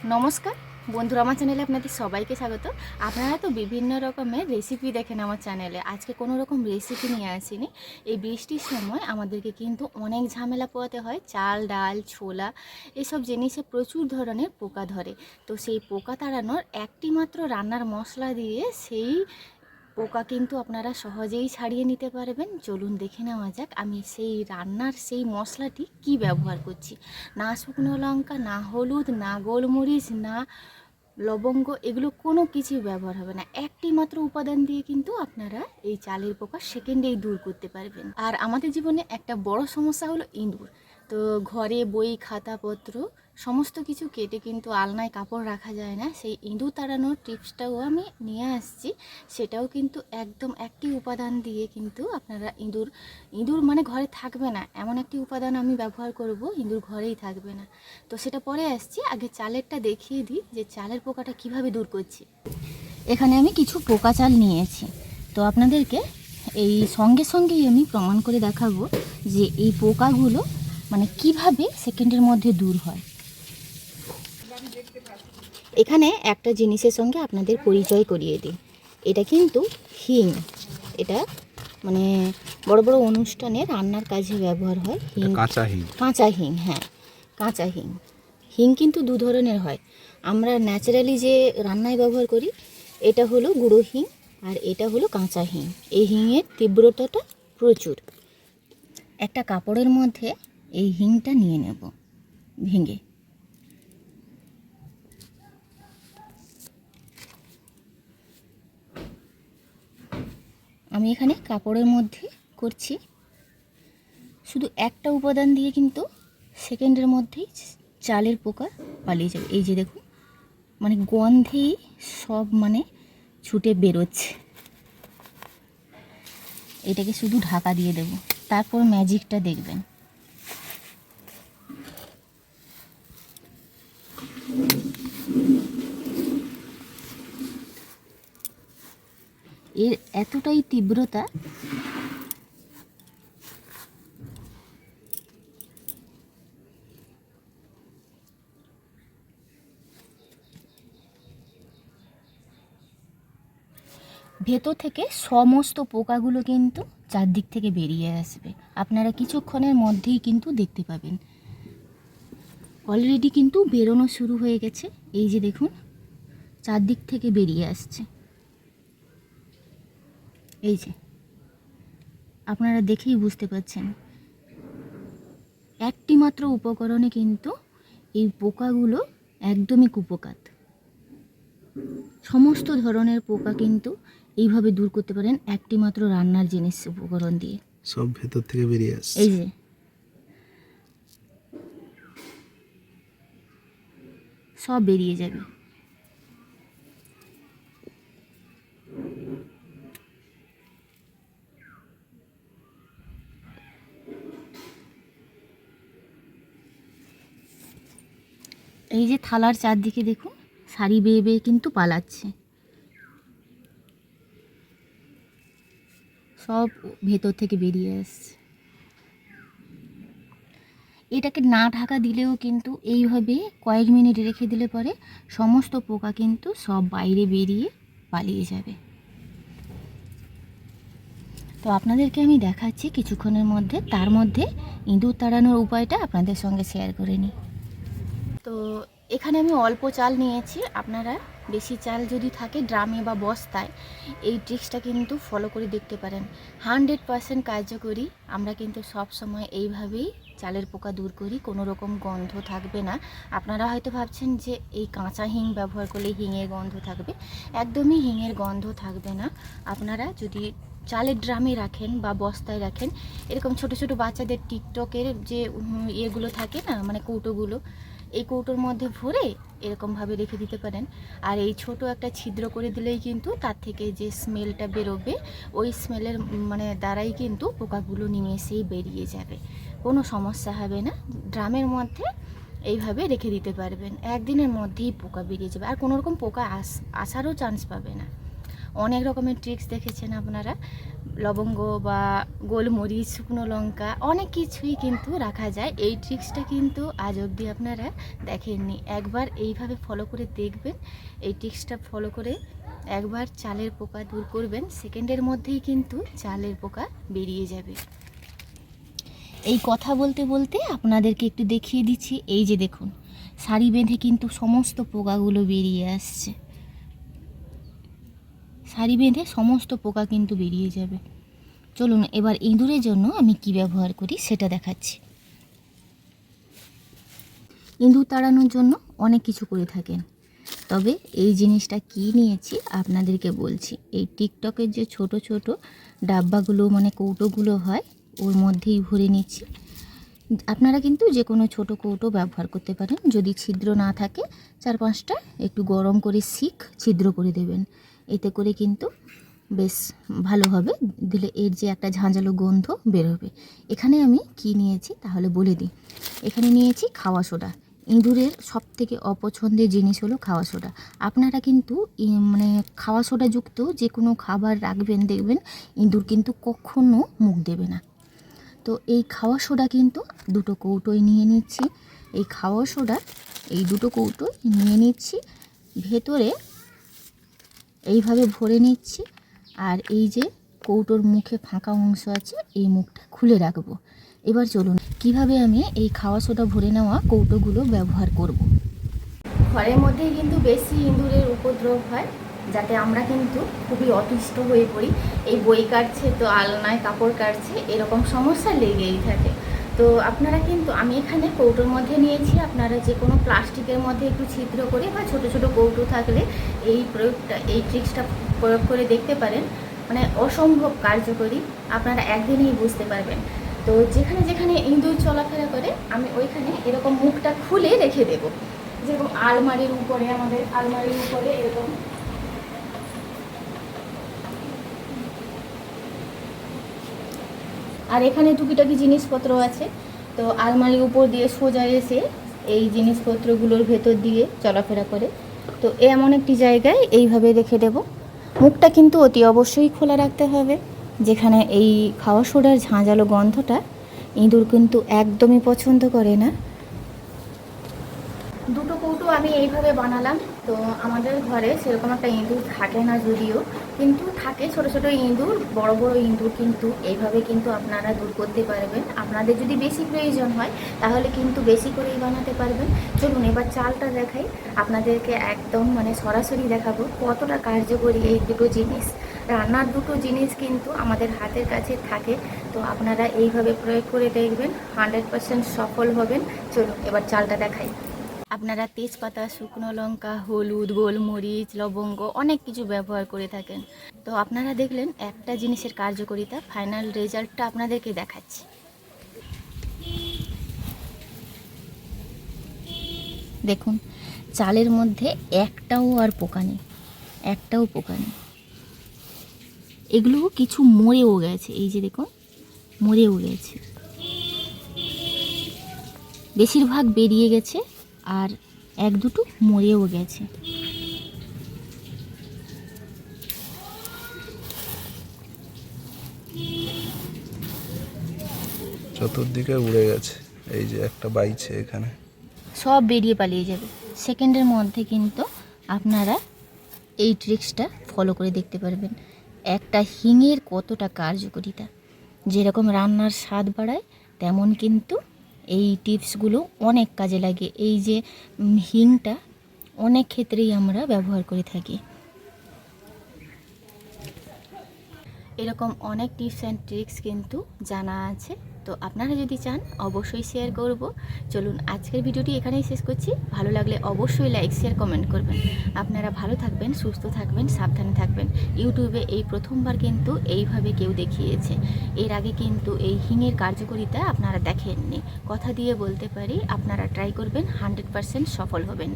নমস্কার বন্ধুরা, আমার চ্যানেলে আপনাদের সবাইকে স্বাগত। আপনারা তো বিভিন্ন রকমের রেসিপি দেখেন আমার চ্যানেলে। আজকে কোনো রকম রেসিপি নিয়ে আসিনি। এই বৃষ্টির সময় আমাদেরকে কিন্তু অনেক ঝামেলা পোহাতে হয়। চাল, ডাল, ছোলা এসব জিনিসে প্রচুর ধরনের পোকা ধরে। তো সেই পোকা তাড়ানোর একটি মাত্র রান্নার মশলা দিয়ে সেই পোকা কিন্তু আপনারা সহজেই ছাড়িয়ে নিতে পারবেন। চলুন দেখে নেওয়া যাক আমি সেই রান্নার সেই মশলাটি কি ব্যবহার করছি। না শুকনো লঙ্কা, না হলুদ, না গোলমরিচ, না লবঙ্গ, এগুলো কোনো কিছুই ব্যবহার হবে না। একটি মাত্র উপাদান দিয়ে কিন্তু আপনারা এই চালের পোকা সেকেন্ডেই দূর করতে পারবেন। আর আমাদের জীবনে একটা বড় সমস্যা হলো ইঁদুর। তো ঘরে বই, খাতাপত্র সমস্ত কিছু কেটে কিন্তু আলনায় কাপড় রাখা যায় না। সেই ইঁদুর তাড়ানোর টিপসটাও আমি নিয়ে আসছি। সেটাও কিন্তু একদম একটি উপাদান দিয়ে কিন্তু আপনারা ইঁদুর মানে ঘরে থাকবে না, এমন একটি উপাদান আমি ব্যবহার করব, ইঁদুর ঘরেই থাকবে না। তো সেটা পরে আসছি, আগে চালেরটা দেখিয়ে দিই যে চালের পোকাটা কিভাবে দূর করছি। এখানে আমি কিছু পোকা চাল নিয়েছি। তো আপনাদেরকে এই সঙ্গে সঙ্গেই আমি প্রমাণ করে দেখাবো যে এই পোকাগুলো মানে কিভাবে সেকেন্ডের মধ্যে দূর হয়। এখানে একটা জিনিসের সঙ্গে আপনাদের পরিচয় করিয়ে দিই। এটা কিন্তু হিং। এটা মানে বড় বড় অনুষ্ঠানে রান্নার কাজে ব্যবহার হয়। হিং, কাঁচা হিং। কাঁচা হিং, হ্যাঁ কাঁচা হিং। হিং কিন্তু দু ধরনের হয়। আমরা ন্যাচারালি যে রান্নায় ব্যবহার করি এটা হলো গুঁড়ো হিং, আর এটা হলো কাঁচা হিং। এই হিংয়ের তীব্রতাটা প্রচুর। একটা কাপড়ের মধ্যে এই হিংটা নিয়ে নেব ভেঙে। আমি এখানে কাপড়ের মধ্যে করছি। শুধু একটা উপাদান দিয়ে কিন্তু সেকেন্ডের মধ্যেই চালের পোকা পালিয়ে যাবে। এই যে দেখুন, মানে গন্ধেই সব মানে ছুটে বেরোচ্ছে। এটাকে শুধু ঢাকা দিয়ে দেব, তারপর ম্যাজিকটা দেখবেন। এর এতটাই তীব্রতা, ভেতর থেকে সমস্ত পোকাগুলো কিন্তু চারদিক থেকে বেরিয়ে আসবে। আপনারা কিছুক্ষণের মধ্যেই কিন্তু দেখতে পাবেন। অলরেডি কিন্তু বেরোনো শুরু হয়ে গেছে। এই যে দেখুন, চারদিক থেকে বেরিয়ে আসছে। এই যে আপনারা দেখেই বুঝতে পারছেন, একটি মাত্র উপকরণে কিন্তু এই পোকাগুলো একদমই কুপোকাত। সমস্ত ধরনের পোকা কিন্তু এইভাবে দূর করতে পারেন একটি মাত্র রান্নার জিনিস উপকরণ দিয়ে। সব ভেতর থেকে বেরিয়ে আসছে। এই যে সব বেরিয়ে যাবে। এই যে থালার চারদিকে দেখুন, সারি বেয়ে বেয়ে কিন্তু পালাচ্ছে। সব ভেতর থেকে বেরিয়ে আসছে। এটাকে না ঢাকা দিলেও কিন্তু এইভাবে কয়েক মিনিট রেখে দিলে পরে সমস্ত পোকা কিন্তু সব বাইরে বেরিয়ে পালিয়ে যাবে। তো আপনাদেরকে আমি দেখাচ্ছি কিছুক্ষণের মধ্যে। তার মধ্যে ইঁদুর তাড়ানোর উপায়টা আপনাদের সঙ্গে শেয়ার করে নিই। তো এখানে আমি অল্প চাল নিয়েছি। আপনারা বেশি চাল যদি থাকে ড্রামে বা বস্তায়, এই ট্রিক্সটা কিন্তু ফলো করে দেখতে পারেন। 100% কার্যকরী। আমরা কিন্তু সব সময় এইভাবেই চালের পোকা দূর করি, কোনো রকম গন্ধ থাকবে না। আপনারা হয়তো ভাবছেন যে এই কাঁচা হিং ব্যবহার করলে হিঙের গন্ধ থাকবে, একদমই হিঙের গন্ধ থাকবে না। আপনারা যদি চালের ড্রামে রাখেন বা বস্তায় রাখেন, এরকম ছোট ছোট বাচ্চাদের টিকটকের যে ইয়েগুলো থাকে না, মানে কৌটোগুলো, এই কৌটোর মধ্যে ভরে এরকমভাবে রেখে দিতে পারেন। আর এই ছোট একটা ছিদ্র করে দিলেই কিন্তু তার থেকে যে স্মেলটা বেরোবে, ওই স্মেলের মানে দ্বারাই কিন্তু পোকাগুলো নিমেষেই বেরিয়ে যাবে, কোনো সমস্যা হবে না। ড্রামের মধ্যে এইভাবে রেখে দিতে পারবেন, একদিনের মধ্যেই পোকা বেরিয়ে যাবে। আর কোনো রকম পোকা আসারও চান্স পাবে না। অনেক রকমের ট্রিক্স দেখেছেন আপনারা, লবঙ্গ বা গোলমরিচ, শুকনো লঙ্কা অনেক কিছুই কিন্তু রাখা যায়। এই ট্রিক্সটা কিন্তু আজ অবধি আপনারা দেখেননি। একবার এইভাবে ফলো করে দেখবেন, এই ট্রিক্সটা ফলো করে একবার চালের পোকা দূর করবেন, সেকেন্ডের মধ্যেই কিন্তু চালের পোকা বেরিয়ে যাবে। এই কথা বলতে বলতে আপনাদেরকে একটু দেখিয়ে দিচ্ছি। এই যে দেখুন, সারি বেঁধে কিন্তু সমস্ত পোকাগুলো বেরিয়ে আসছে। সারি বেঁধে সমস্ত পোকা কিন্তু বেরিয়ে যাবে। চলুন এবার ইঁদুরের জন্য আমি কি ব্যবহার করি সেটা দেখাচ্ছি। ইঁদুর তাড়ানোর জন্য অনেক কিছু করে থাকেন, তবে এই জিনিসটা কি নিয়েছি আপনাদেরকে বলছি। এই টিকটকের যে ছোট ছোট ডাব্বাগুলো মানে কৌটোগুলো হয়, ওর মধ্যেই ভরে নিচ্ছি। আপনারা কিন্তু যে কোনো ছোটো কৌটো ব্যবহার করতে পারেন। যদি ছিদ্র না থাকে 4-5টা একটু গরম করে শিক ছিদ্র করে দেবেন, এতে করে কিন্তু বেশ ভালো হবে। দিলে এর যে একটা ঝাঁঝালো গন্ধ বেরোবে। এখানে আমি কি নিয়েছি তাহলে বলে দিই। এখানে নিয়েছি খাওয়া সোডা। ইঁদুরের সবথেকে অপছন্দের জিনিস হলো খাওয়া সোডা। আপনারা কিন্তু মানে খাওয়া সোডাযুক্ত যে কোনো খাবার রাখবেন, দেখবেন ইঁদুর কিন্তু কখনো মুখ দেবে না। তো এই খাওয়া সোডা কিন্তু 2টো কৌটোয় নিয়ে নিচ্ছি। এই খাওয়া সোডা এই 2টো কৌটোয় নিয়ে নিচ্ছি, ভেতরে এইভাবে ভরে নিচ্ছি। আর এই যে কৌটোর মুখে ফাঁকা অংশ আছে, এই মুখটা খুলে রাখবো। এবার চলুন কিভাবে আমি এই খাওয়া সোডা ভরে নেওয়া কৌটোগুলো ব্যবহার করব। ঘরের মধ্যেই কিন্তু বেশি ইঁদুরের উপদ্রব হয়, যাতে আমরা কিন্তু খুবই অতিষ্ঠ হয়ে পড়ি। এই বই কাটছে তো আলনায় কাপড় কাটছে, এরকম সমস্যা লেগেই থাকে। তো আপনারা কিন্তু আমি এখানে কৌটোর মধ্যে নিয়েছি, আপনারা যে কোনো প্লাস্টিকের মধ্যে একটু ছিদ্র করে বা ছোট ছোট কৌটো থাকলে এই প্রয়োগটা, এই ট্রিক্সটা প্রয়োগ করে দেখতে পারেন। মানে অসম্ভব কার্যকরী, আপনারা একদিনেই বুঝতে পারবেন। তো যেখানে যেখানে ইঁদুর চলাফেরা করে আমি ওইখানে এরকম মুখটা খুলে রেখে দেবো। যেরকম আলমারির উপরে, আমাদের আলমারির উপরে এরকম আর এখানে টুকিটাকি জিনিসপত্র আছে। তো আলমারির উপর দিয়ে সোজা এসে এই জিনিসপত্রগুলোর ভেতর দিয়ে চলাফেরা করে। তো এমন একটি জায়গায় এইভাবে রেখে দেব। মুখটা কিন্তু অতি অবশ্যই খোলা রাখতে হবে। যেখানে এই খাওয়া সোডার ঝাঁঝালো গন্ধটা ইঁদুর কিন্তু একদমই পছন্দ করে না। 2টো কৌটো আমি এইভাবে বানালাম। তো আমাদের ঘরে সেরকম একটা ইঁদুর থাকে না যদিও, কিন্তু থাকে ছোট ছোট ইঁদুর, বড় বড় ইঁদুর কিন্তু এইভাবে কিন্তু আপনারা দূর করতে পারবেন। আপনাদের যদি বেশি প্রয়োজন হয় তাহলে কিন্তু বেশি করেই বানাতে পারবেন। চলুন এবার চালটা দেখাই আপনাদেরকে, একদম মানে সরাসরি দেখাবো কতটা কার্যকরী এই 2টো জিনিস। রান্নার 2টো জিনিস কিন্তু আমাদের হাতের কাছে থাকে। তো আপনারা এইভাবে প্রয়োগ করে দেখবেন, 100% সফল হবেন। চলুন এবার চালটা দেখাই। আপনারা তেজপাতা, শুকনো লঙ্কা, হলুদ, গোলমরিচ, লবঙ্গ অনেক কিছু ব্যবহার করে থাকেন। তো আপনারা দেখলেন একটা জিনিসের কার্যকারিতা, ফাইনাল রেজাল্টটা আপনাদেরকে দেখাচ্ছি। দেখুন চালের মধ্যে একটাও আর পোকা নেই, একটাও পোকা নেই। এগুলো কিছু মরেও গেছে, এই যে দেখুন মরেও গেছে, বেশিরভাগ বেরিয়ে গেছে আর 1-2টো মরেও গেছে। চতুর্দিকে উড়ে গেছে, এই যে একটা বাইছে এখানে। সব বেরিয়ে পালিয়ে যাবে। সেকেন্ডের মধ্যে কিন্তু আপনারা এই ট্রিক্সটা ফলো করে দেখতে পারবেন। একটা হিঙের কতটা কার্যকারিতা, যেরকম রান্নার স্বাদ বাড়ায়, তেমন কিন্তু এই টিপসগুলো অনেক কাজে লাগে। এই যে হিংটা অনেক ক্ষেত্রেই আমরা ব্যবহার করে থাকি। এরকম অনেক টিপস অ্যান্ড ট্রিক্স কিন্তু জানা আছে। তো আপনারা যদি চান অবশ্যই শেয়ার করব। চলুন আজকের ভিডিওটি এখানেই শেষ করছি। ভালো লাগলে অবশ্যই লাইক, শেয়ার, কমেন্ট করবেন। আপনারা ভালো থাকবেন, সুস্থ থাকবেন, সাবধানে থাকবেন। ইউটিউবে এই প্রথমবার কিন্তু এইভাবে কেউ দেখিয়েছে। এর আগে কিন্তু এই হিঙের কার্যকারিতা আপনারা দেখেননি। কথা দিয়ে বলতে পারি আপনারা ট্রাই করবেন, 100% সফল হবেন।